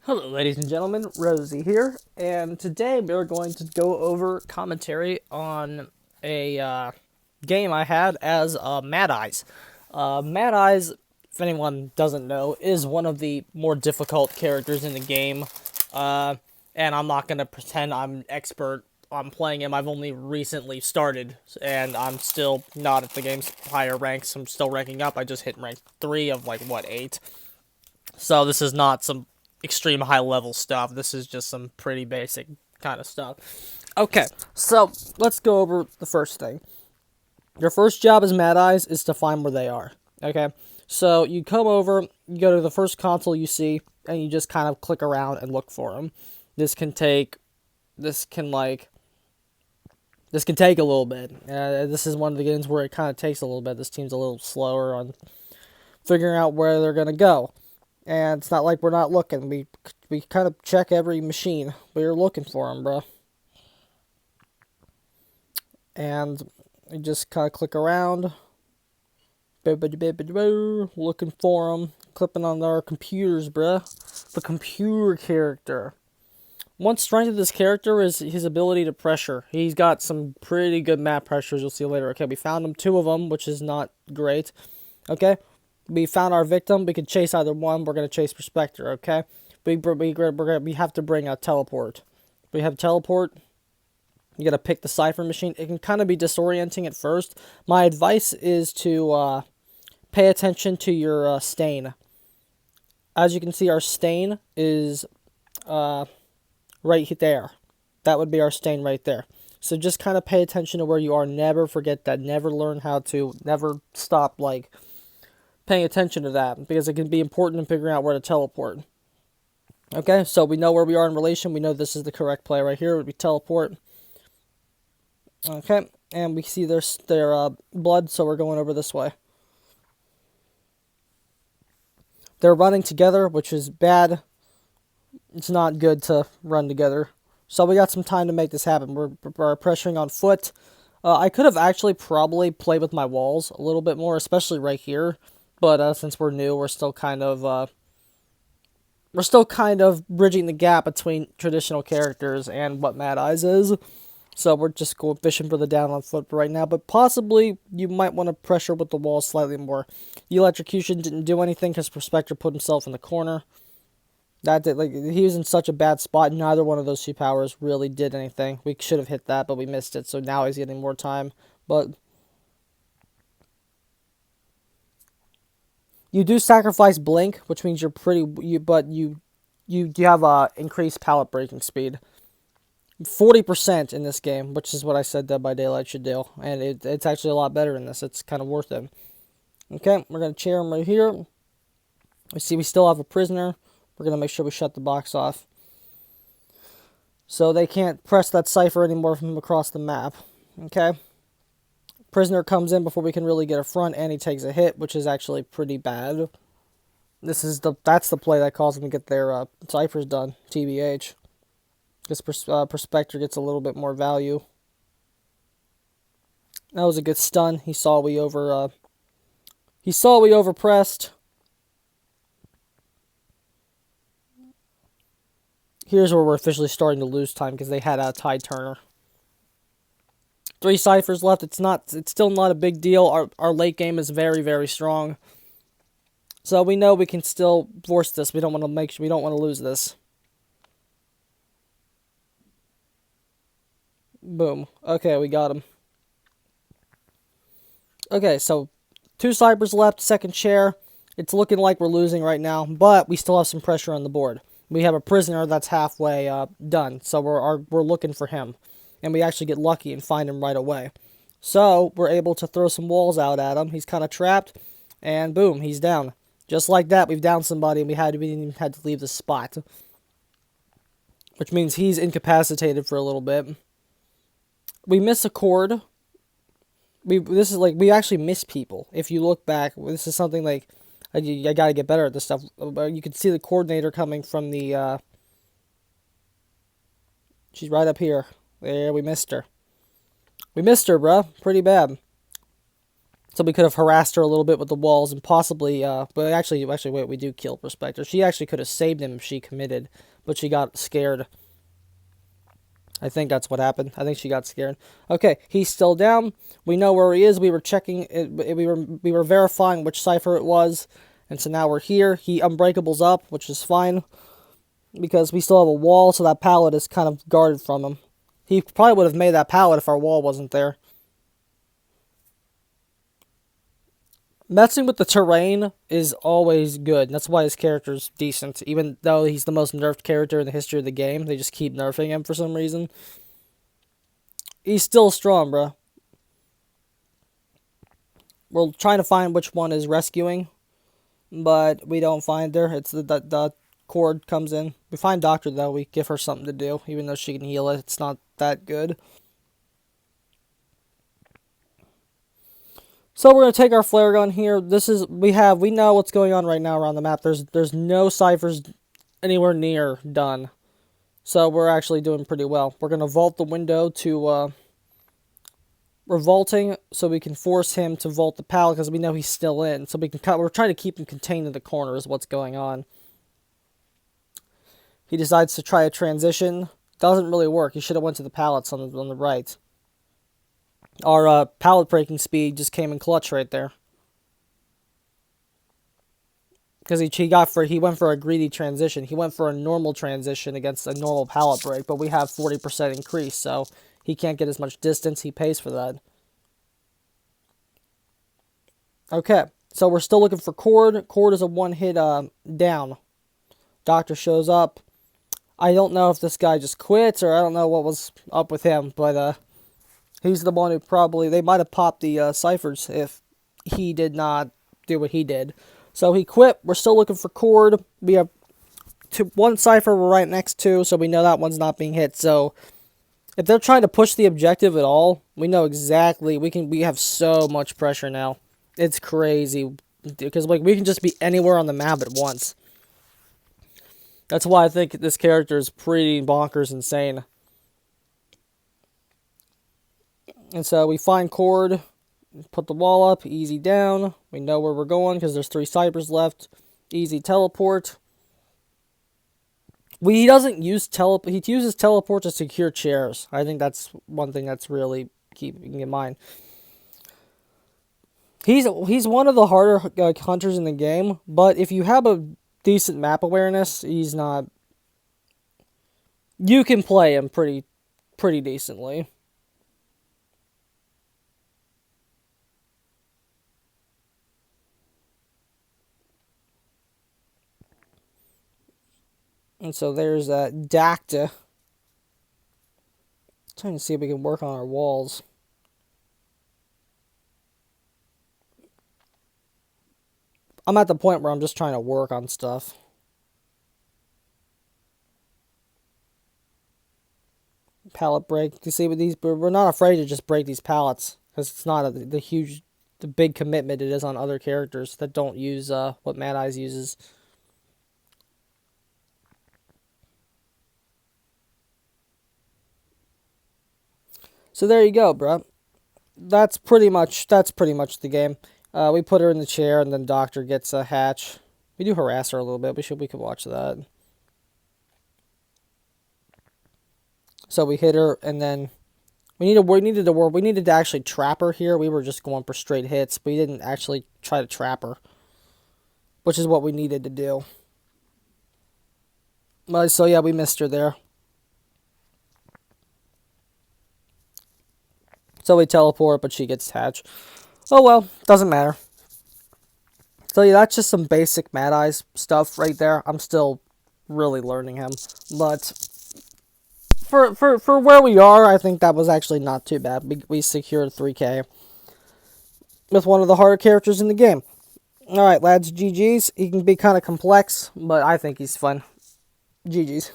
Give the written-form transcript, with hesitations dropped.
Hello, ladies and gentlemen, Rosie here, and today we're going to go over commentary on a game I had as Mad Eyes. Mad Eyes, if anyone doesn't know, is one of the more difficult characters in the game, and I'm not going to pretend I'm expert on playing him. I've only recently started, and I'm still not at the game's higher ranks. I'm still ranking up. I just hit rank 3 of, 8. So this is not some extreme high level stuff. This is just some pretty basic kind of stuff. Okay, so let's go over the first thing. Your first job as Mad Eyes is to find where they are. Okay, so you come over, you go to the first console you see, and you just kind of click around and look for them. This can take, this can like, this can take a little bit. This is one of the games where it kind of takes a little bit. This team's a little slower on figuring out where they're gonna go. And it's not like we're not looking. We kind of check every machine. We're looking for them, bro. And we just kind of click around. Looking for them. Clipping on our computers, bro. The computer character. One strength of this character is his ability to pressure. He's got some pretty good map pressures. You'll see later. Okay, we found him. 2 of them, which is not great. Okay. We found our victim. We can chase either one. We're going to chase Prospector, okay? We have to bring a teleport. We have teleport. You got to pick the Cypher machine. It can kind of be disorienting at first. My advice is to pay attention to your stain. As you can see, our stain is right there. That would be our stain right there. So just kind of pay attention to where you are. Never forget that. Never learn how to. Never stop, paying attention to that, because it can be important in figuring out where to teleport. Okay, so we know where we are in relation. We know this is the correct play right here. We teleport. Okay, and we see their blood, so we're going over this way. They're running together, which is bad. It's not good to run together. So we got some time to make this happen. We're pressuring on foot. I could have actually probably played with my walls a little bit more, especially right here. But since we're new, we're still kind of bridging the gap between traditional characters and what Mad Eyes is. So we're just going fishing for the down on foot right now. But possibly you might want to pressure with the wall slightly more. The electrocution didn't do anything because Prospector put himself in the corner. That did, he was in such a bad spot. Neither one of those 2 powers really did anything. We should have hit that, but we missed it. So now he's getting more time. But you do sacrifice blink, which means you're but you have increased pallet breaking speed. 40% in this game, which is what I said Dead by Daylight should do, and it's actually a lot better in this. It's kind of worth it. Okay, we're gonna chair him right here. We see we still have a prisoner. We're gonna make sure we shut the box off, so they can't press that cipher anymore from across the map. Okay. Prisoner comes in before we can really get a front, and he takes a hit, which is actually pretty bad. That's the play that caused them to get their ciphers done, TBH. This Prospector gets a little bit more value. That was a good stun. He saw we overpressed. Here's where we're officially starting to lose time because they had a Tide Turner. 3 ciphers left. It's still not a big deal. Our late game is very, very strong. So we know we can still force this. We don't want to lose this. Boom. Okay, we got him. Okay, so 2 ciphers left, second chair. It's looking like we're losing right now, but we still have some pressure on the board. We have a prisoner that's halfway done, so we're looking for him. And we actually get lucky and find him right away. So we're able to throw some walls out at him. He's kind of trapped, and boom, he's down. Just like that, we've downed somebody, and we didn't even had to leave the spot. Which means he's incapacitated for a little bit. We miss a cord. We actually miss people. If you look back, this is something I gotta get better at this stuff. You can see the coordinator coming from the, she's right up here. There, we missed her. We missed her, bruh. Pretty bad. So we could have harassed her a little bit with the walls and possibly, but actually, wait, we do kill Prospector. She actually could have saved him if she committed, but she got scared. I think that's what happened. I think she got scared. Okay, he's still down. We know where he is. We were checking it. We were verifying which cipher it was, and so now we're here. He unbreakable's up, which is fine because we still have a wall, so that pallet is kind of guarded from him. He probably would have made that pallet if our wall wasn't there. Messing with the terrain is always good. That's why his character's decent. Even though he's the most nerfed character in the history of the game, they just keep nerfing him for some reason. He's still strong, bro. We're trying to find which one is rescuing, but we don't find her. It's the cord comes in. We find Doctor, though. We give her something to do, even though she can heal it. It's not that good. So we're gonna take our flare gun here. We know what's going on right now around the map. There's no ciphers anywhere near done. So we're actually doing pretty well. We're gonna vault the window to we're vaulting so we can force him to vault the pallet because we know he's still in. So we're trying to keep him contained in the corner is what's going on. He decides to try a transition. Doesn't really work. He should have went to the pallets on the right. Our pallet breaking speed just came in clutch right there. Because he went for a greedy transition. He went for a normal transition against a normal pallet break, but we have 40% increase, so he can't get as much distance. He pays for that. Okay, so we're still looking for Cord. Cord is a one-hit down. Doctor shows up. I don't know if this guy just quits, or I don't know what was up with him, but he's the one who they might have popped the ciphers if he did not do what he did. So he quit. We're still looking for Cord. We have one cipher we're right next to, so we know that one's not being hit. So if they're trying to push the objective at all, we know exactly. We have so much pressure now. It's crazy because we can just be anywhere on the map at once. That's why I think this character is pretty bonkers insane. And so we find Cord, put the wall up, easy down. We know where we're going because there's 3 ciphers left. Easy teleport. He doesn't use he uses teleport to secure chairs. I think that's one thing that's really keeping in mind. He's one of the harder hunters in the game, but if you have a decent map awareness, he's not. You can play him pretty decently. And so there's Dacta. Trying to see if we can work on our walls. I'm at the point where I'm just trying to work on stuff. Pallet break. You see with these, we're not afraid to just break these pallets because it's not the big commitment it is on other characters that don't use what Mad Eyes uses. So there you go, bro. That's pretty much the game. We put her in the chair, and then Doctor gets a hatch. We do harass her a little bit. We could watch that. So we hit her, and then we needed to actually trap her here. We were just going for straight hits. We didn't actually try to trap her, which is what we needed to do. So yeah, we missed her there. So we teleport, but she gets hatched. Oh well, doesn't matter. So yeah, that's just some basic Mad Eyes stuff right there. I'm still really learning him, but for where we are, I think that was actually not too bad. We secured 3K with one of the harder characters in the game. All right, lads, GG's. He can be kind of complex, but I think he's fun. GG's.